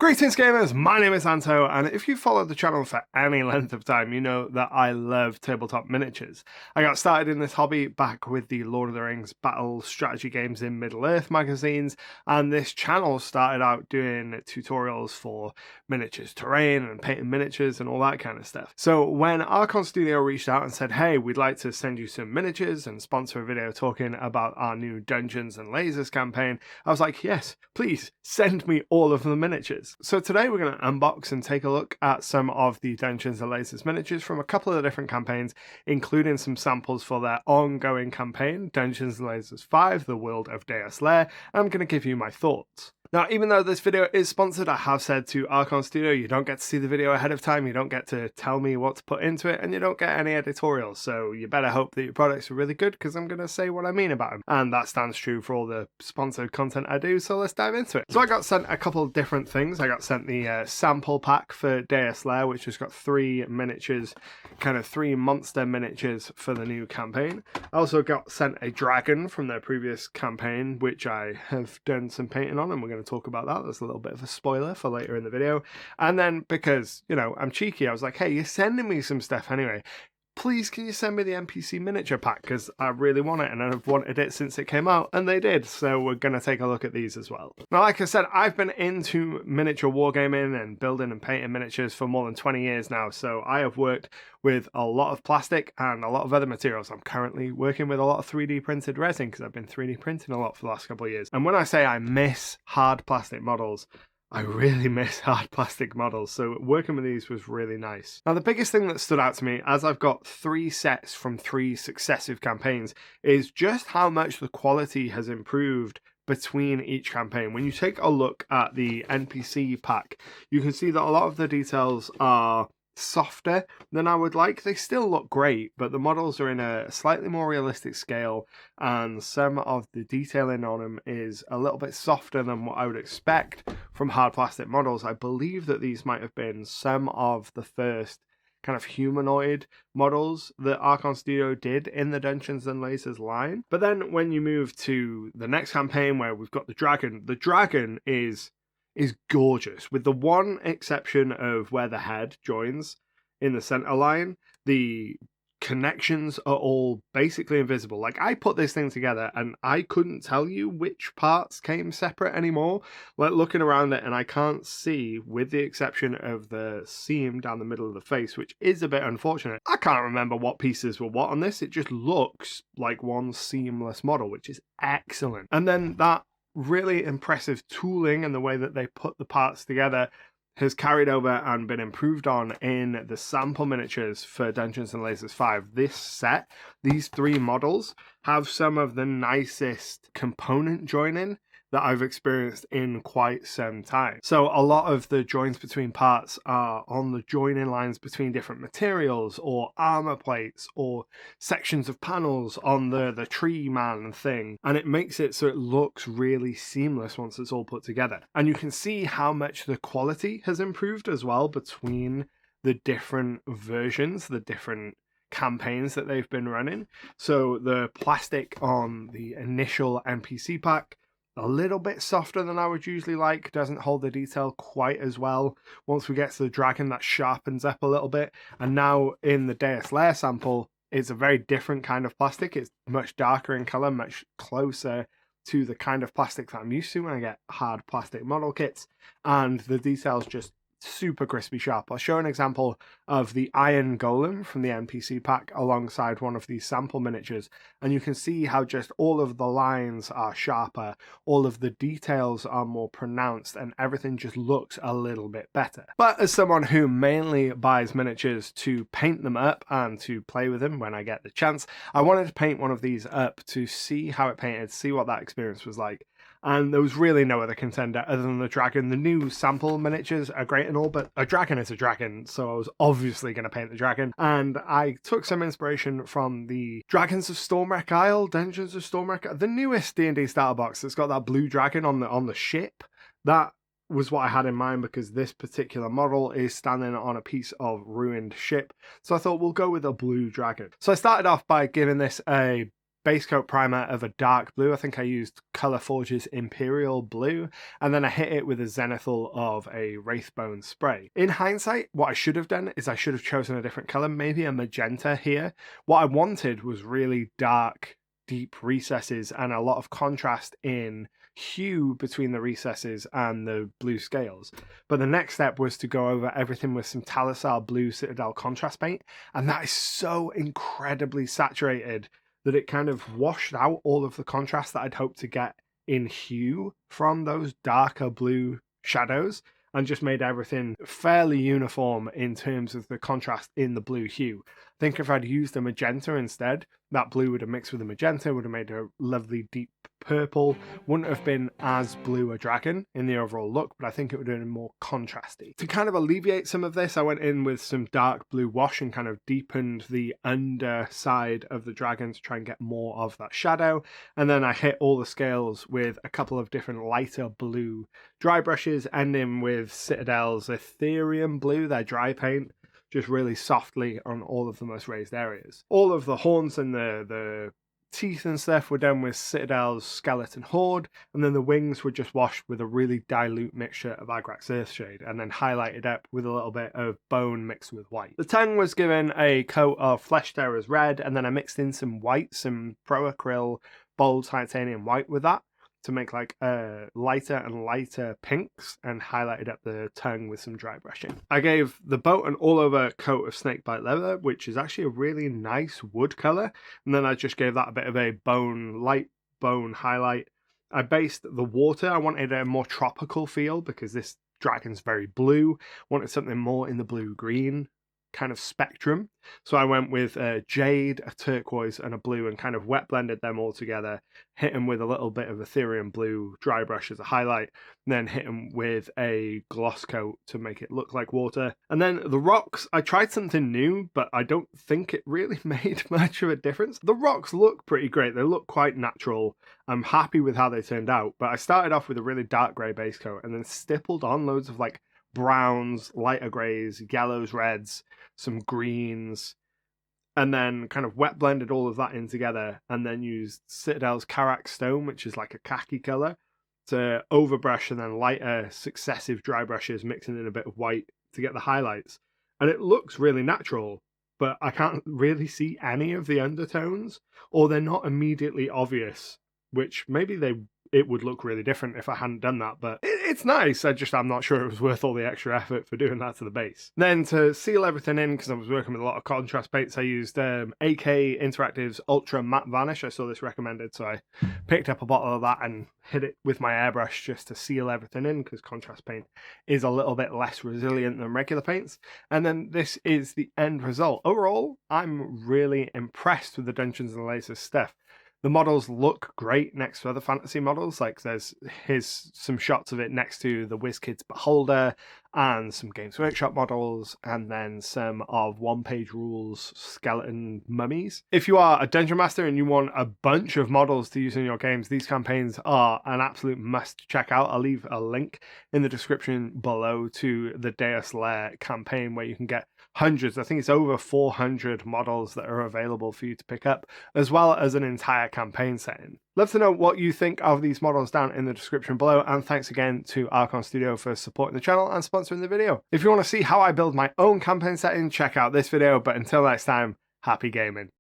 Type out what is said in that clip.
Greetings gamers, my name is Anto, and if you followed the channel for any length of time, you know that I love tabletop miniatures. I got started in this hobby back with the Lord of the Rings battle strategy games in Middle-earth magazines, and this channel started out doing tutorials for miniatures terrain and painting miniatures and all that kind of stuff. So when Archon Studio reached out and said, hey, we'd like to send you some miniatures and sponsor a video talking about our new Dungeons and Lasers campaign, I was like, yes, please send me all of the miniatures. So today we're going to unbox and take a look at some of the Dungeons & Lasers miniatures from a couple of different campaigns, including some samples for their ongoing campaign, Dungeons & Lasers 5, The World of Deuslair. I'm going to give you my thoughts. Now, even though this video is sponsored, I have said to Archon Studio, you don't get to see the video ahead of time, you don't get to tell me what to put into it, and you don't get any editorials, so you better hope that your products are really good, because I'm going to say what I mean about them. And that stands true for all the sponsored content I do, so let's dive into it. So I got sent a couple of different things. I got sent the sample pack for Deuslair, which has got 3 miniatures, kind of 3 monster miniatures for the new campaign. I also got sent a dragon from their previous campaign, which I have done some painting on, and we're going to talk about that. That's a little bit of a spoiler for later in the video. And then because, you know, I'm cheeky, I was like, hey, you're sending me some stuff anyway. Please, can you send me the NPC miniature pack? Because I really want it, and I've wanted it since it came out, and they did. So we're going to take a look at these as well. Now, like I said, I've been into miniature wargaming and building and painting miniatures for more than 20 years now. So I have worked with a lot of plastic and a lot of other materials. I'm currently working with a lot of 3D printed resin because I've been 3D printing a lot for the last couple of years. And when I say I miss hard plastic models, I really miss hard plastic models, so working with these was really nice. Now, the biggest thing that stood out to me, as I've got 3 sets from 3 successive campaigns, is just how much the quality has improved between each campaign. When you take a look at the NPC pack, you can see that a lot of the details are softer than I would like. They still look great, but the models are in a slightly more realistic scale, and some of the detailing on them is a little bit softer than what I would expect from hard plastic models. I believe that these might have been some of the first kind of humanoid models that Archon Studio did in the Dungeons and Lasers line. But then when you move to the next campaign where we've got the dragon is gorgeous, with the one exception of where the head joins in the center line. The connections are all basically invisible. Like, I put this thing together and I couldn't tell you which parts came separate anymore. Like, looking around it, and I can't see, with the exception of the seam down the middle of the face, which is a bit unfortunate. I can't remember what pieces were what on this. It just looks like one seamless model, which is excellent. And then that really impressive tooling and the way that they put the parts together has carried over and been improved on in the sample miniatures for Dungeons & Lasers 5. This set, these 3 models, have some of the nicest component joining that I've experienced in quite some time. So a lot of the joins between parts are on the joining lines between different materials, or armor plates, or sections of panels on the tree man thing, and it makes it so it looks really seamless once it's all put together. And you can see how much the quality has improved as well between the different versions, the different campaigns that they've been running. So the plastic on the initial NPC pack, a little bit softer than I would usually like, doesn't hold the detail quite as well. Once we get to the dragon, that sharpens up a little bit. And now in the Deuslair sample, it's a very different kind of plastic. It's much darker in color, much closer to the kind of plastic that I'm used to when I get hard plastic model kits. And the details just super crispy sharp. I'll show an example of the iron golem from the NPC pack alongside one of these sample miniatures, and you can see how just all of the lines are sharper, all of the details are more pronounced, and everything just looks a little bit better. But as someone who mainly buys miniatures to paint them up and to play with them when I get the chance, I wanted to paint one of these up to see how it painted, see what that experience was like. And there was really no other contender other than the dragon. The new sample miniatures are great and all, but a dragon is a dragon, so I was obviously going to paint the dragon. And I took some inspiration from the Dragons of Stormwreck Isle, Dungeons of Stormwreck, the newest D&D starter box that's got that blue dragon on the ship. That was what I had in mind, because this particular model is standing on a piece of ruined ship. So I thought we'll go with a blue dragon. So I started off by giving this a base coat primer of a dark blue. I think I used Color Forge's Imperial Blue, and then I hit it with a zenithal of a Wraithbone spray. In hindsight, what I should have done is I should have chosen a different color, maybe a magenta here. What I wanted was really dark, deep recesses and a lot of contrast in hue between the recesses and the blue scales. But the next step was to go over everything with some Talisar Blue Citadel contrast paint, and that is so incredibly saturated that it kind of washed out all of the contrast that I'd hoped to get in hue from those darker blue shadows, and just made everything fairly uniform in terms of the contrast in the blue hue. I think if I'd used a magenta instead, that blue would have mixed with the magenta, would have made a lovely deep purple. Wouldn't have been as blue a dragon in the overall look, but I think it would have been more contrasty. To kind of alleviate some of this, I went in with some dark blue wash and kind of deepened the underside of the dragon to try and get more of that shadow. And then I hit all the scales with a couple of different lighter blue dry brushes, ending with Citadel's Ethereum Blue, their dry paint, just really softly on all of the most raised areas. All of the horns and the teeth and stuff were done with Citadel's Skeleton Horde, and then the wings were just washed with a really dilute mixture of Agrax Earthshade, and then highlighted up with a little bit of bone mixed with white. The tongue was given a coat of Flesh Terror's red, and then I mixed in some white, some Pro Acryl bold titanium white with that, to make like lighter and lighter pinks, and highlighted up the tongue with some dry brushing. I gave the boat an all-over coat of snakebite leather, which is actually a really nice wood colour, and then I just gave that a bit of a light bone highlight. I based the water, I wanted a more tropical feel because this dragon's very blue, wanted something more in the blue-green kind of spectrum, so I went with a jade, a turquoise and a blue, and kind of wet blended them all together, hit them with a little bit of Ethereum Blue dry brush as a highlight, and then hit them with a gloss coat to make it look like water. And then the rocks, I tried something new, but I don't think it really made much of a difference. The rocks look pretty great, they look quite natural. I'm happy with how they turned out, but I started off with a really dark grey base coat and then stippled on loads of like browns, lighter greys, yellows, reds, some greens, and then kind of wet blended all of that in together, and then used Citadel's Karak Stone, which is like a khaki colour, to overbrush, and then lighter successive dry brushes mixing in a bit of white to get the highlights. And it looks really natural, but I can't really see any of the undertones, or they're not immediately obvious, which maybe it would look really different if I hadn't done that, but it's nice. I'm not sure it was worth all the extra effort for doing that to the base. Then to seal everything in, because I was working with a lot of contrast paints, I used AK Interactive's Ultra Matte Vanish. I saw this recommended, so I picked up a bottle of that and hit it with my airbrush just to seal everything in, because contrast paint is a little bit less resilient than regular paints. And then this is the end result. Overall, I'm really impressed with the Dungeons & Lasers stuff. The models look great next to other fantasy models, like here's some shots of it next to the WizKids Beholder, and some Games Workshop models, and then some of One Page Rules skeleton mummies. If you are a Dungeon Master and you want a bunch of models to use in your games, these campaigns are an absolute must check out. I'll leave a link in the description below to the Deuslair campaign, where you can get hundreds, I think it's over 400 models that are available for you to pick up, as well as an entire campaign setting. Love to know what you think of these models down in the description below, and thanks again to Archon Studio for supporting the channel and sponsoring the video. If you want to see how I build my own campaign setting, check out this video, but until next time, happy gaming.